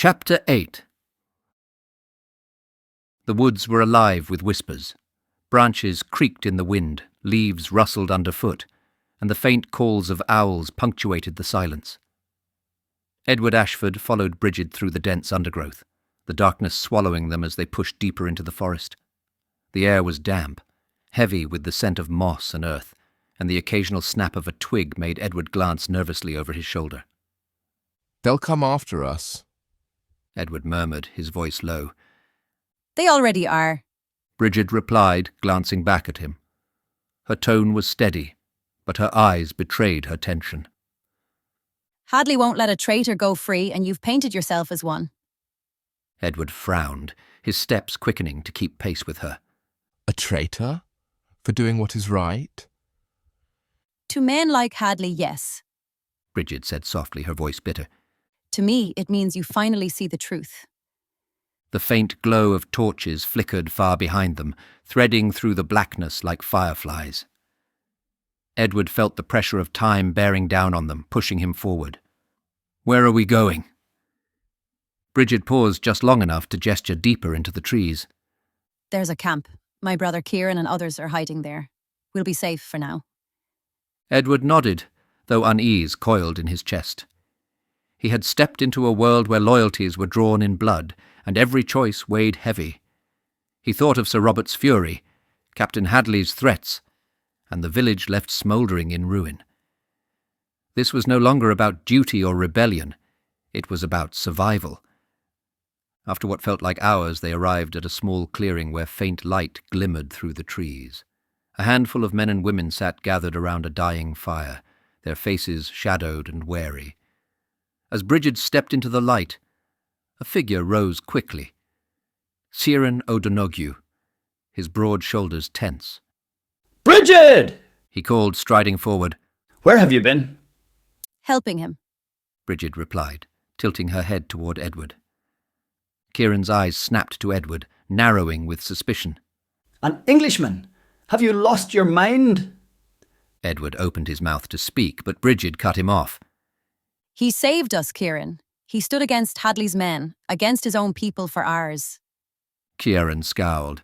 Chapter 8. The woods were alive with whispers. Branches creaked in the wind, leaves rustled underfoot, and the faint calls of owls punctuated the silence. Edward Ashford followed Brigid through the dense undergrowth, the darkness swallowing them as they pushed deeper into the forest. The air was damp, heavy with the scent of moss and earth, and the occasional snap of a twig made Edward glance nervously over his shoulder. "They'll come after us," Edward murmured, his voice low. "They already are," Brigid replied, glancing back at him. Her tone was steady, but her eyes betrayed her tension. "Hadley won't let a traitor go free, and you've painted yourself as one." Edward frowned, his steps quickening to keep pace with her. "A traitor? For doing what is right?" "To men like Hadley, yes. Brigid said softly, her voice bitter. To me, it means you finally see the truth." The faint glow of torches flickered far behind them, threading through the blackness like fireflies. Edward felt the pressure of time bearing down on them, pushing him forward. "Where are we going?" Brigid paused just long enough to gesture deeper into the trees. "There's a camp. My brother Kieran and others are hiding there. We'll be safe for now." Edward nodded, though unease coiled in his chest. He had stepped into a world where loyalties were drawn in blood, and every choice weighed heavy. He thought of Sir Robert's fury, Captain Hadley's threats, and the village left smouldering in ruin. This was no longer about duty or rebellion. It was about survival. After what felt like hours, they arrived at a small clearing where faint light glimmered through the trees. A handful of men and women sat gathered around a dying fire, their faces shadowed and wary. As Brigid stepped into the light, a figure rose quickly. Brigid O'Donoghue, his broad shoulders tense. "Brigid!" he called, striding forward. "Where have you been?" "Helping him." Brigid replied, tilting her head toward Edward. Kieran's eyes snapped to Edward, narrowing with suspicion. "An Englishman? Have you lost your mind?" Edward opened his mouth to speak, but Brigid cut him off. "He saved us, Kieran. He stood against Hadley's men, against his own people for ours." Kieran scowled.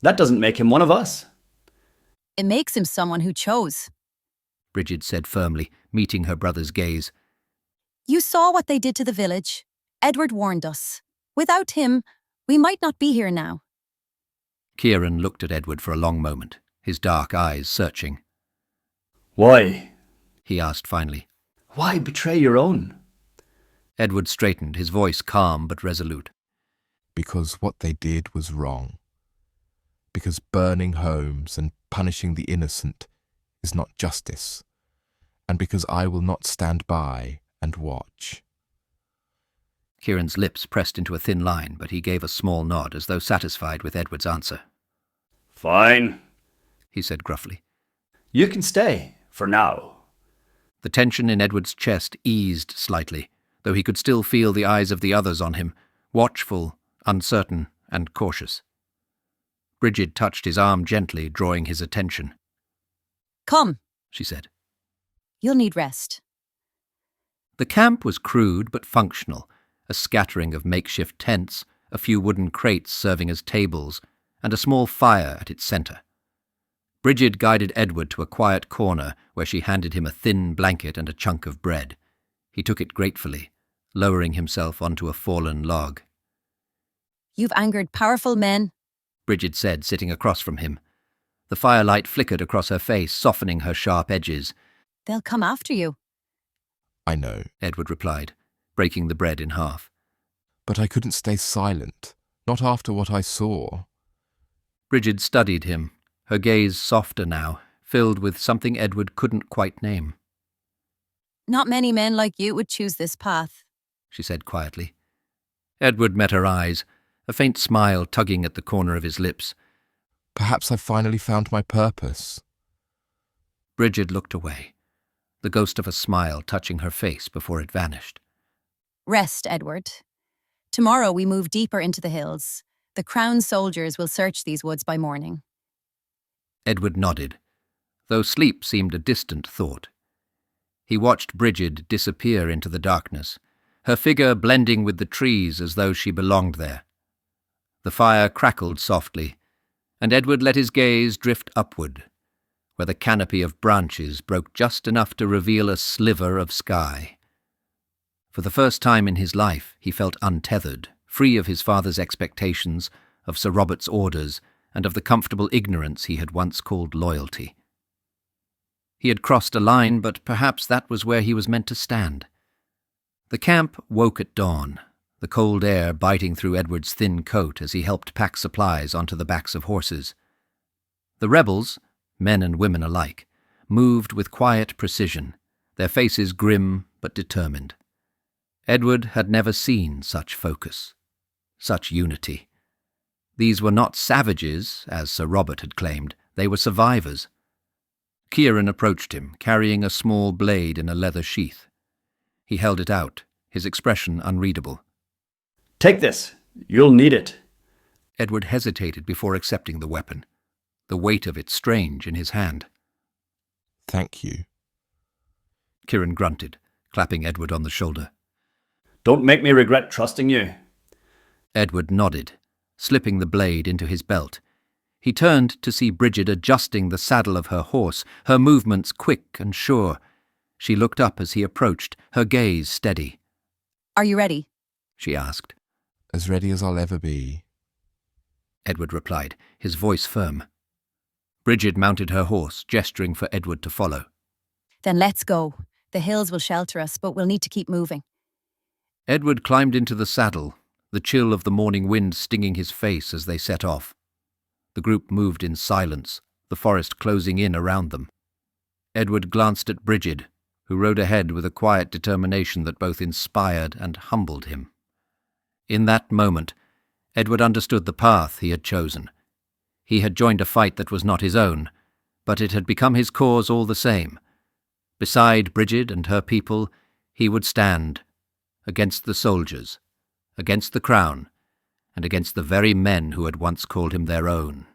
"That doesn't make him one of us." "It makes him someone who chose." Brigid said firmly, meeting her brother's gaze. "You saw what they did to the village. Edward warned us. Without him, we might not be here now." Kieran looked at Edward for a long moment, his dark eyes searching. "Why?" he asked finally. "Why betray your own?" Edward straightened, his voice calm but resolute. "Because what they did was wrong. Because burning homes and punishing the innocent is not justice. And because I will not stand by and watch." Kieran's lips pressed into a thin line, but he gave a small nod as though satisfied with Edward's answer. "Fine," he said gruffly. "You can stay, for now." The tension in Edward's chest eased slightly, though he could still feel the eyes of the others on him, watchful, uncertain, and cautious. Brigid touched his arm gently, drawing his attention. "Come," she said. "You'll need rest." The camp was crude but functional, a scattering of makeshift tents, a few wooden crates serving as tables, and a small fire at its centre. Brigid guided Edward to a quiet corner where she handed him a thin blanket and a chunk of bread. He took it gratefully, lowering himself onto a fallen log. "You've angered powerful men," Brigid said, sitting across from him. The firelight flickered across her face, softening her sharp edges. "They'll come after you." "I know," Edward replied, breaking the bread in half. "but I couldn't stay silent, not after what I saw." Brigid studied him, her gaze softer now, filled with something Edward couldn't quite name. "Not many men like you would choose this path," she said quietly. Edward met her eyes, a faint smile tugging at the corner of his lips. "Perhaps I've finally found my purpose." Brigid looked away, the ghost of a smile touching her face before it vanished. "Rest, Edward. Tomorrow we move deeper into the hills. The Crown soldiers will search these woods by morning." Edward nodded, though sleep seemed a distant thought. He watched Brigid disappear into the darkness, her figure blending with the trees as though she belonged there. The fire crackled softly, and Edward let his gaze drift upward, where the canopy of branches broke just enough to reveal a sliver of sky. For the first time in his life he felt untethered, free of his father's expectations, of Sir Robert's orders, and of the comfortable ignorance he had once called loyalty. He had crossed a line, but perhaps that was where he was meant to stand. The camp woke at dawn, the cold air biting through Edward's thin coat as he helped pack supplies onto the backs of horses. The rebels, men and women alike, moved with quiet precision, their faces grim but determined. Edward had never seen such focus, such unity. These were not savages, as Sir Robert had claimed, they were survivors. Kieran approached him, carrying a small blade in a leather sheath. He held it out, his expression unreadable. Take this. You'll need it. Edward hesitated before accepting the weapon, the weight of it strange in his hand. Thank you. Kieran grunted, clapping Edward on the shoulder. Don't make me regret trusting you. Edward nodded, slipping the blade into his belt. He turned to see Brigid adjusting the saddle of her horse, her movements quick and sure. She looked up as he approached, her gaze steady. Are you ready? She asked. As ready as I'll ever be. Edward replied, his voice firm. Brigid mounted her horse, gesturing for Edward to follow. Then let's go. The hills will shelter us, but we'll need to keep moving. Edward climbed into the saddle, the chill of the morning wind stinging his face as they set off. The group moved in silence, the forest closing in around them. Edward glanced at Brigid, who rode ahead with a quiet determination that both inspired and humbled him. In that moment, Edward understood the path he had chosen. He had joined a fight that was not his own, but it had become his cause all the same. Beside Brigid and her people, he would stand, against the soldiers, against the crown, and against the very men who had once called him their own.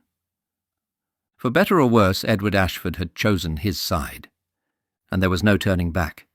For better or worse, Edward Ashford had chosen his side, and there was no turning back.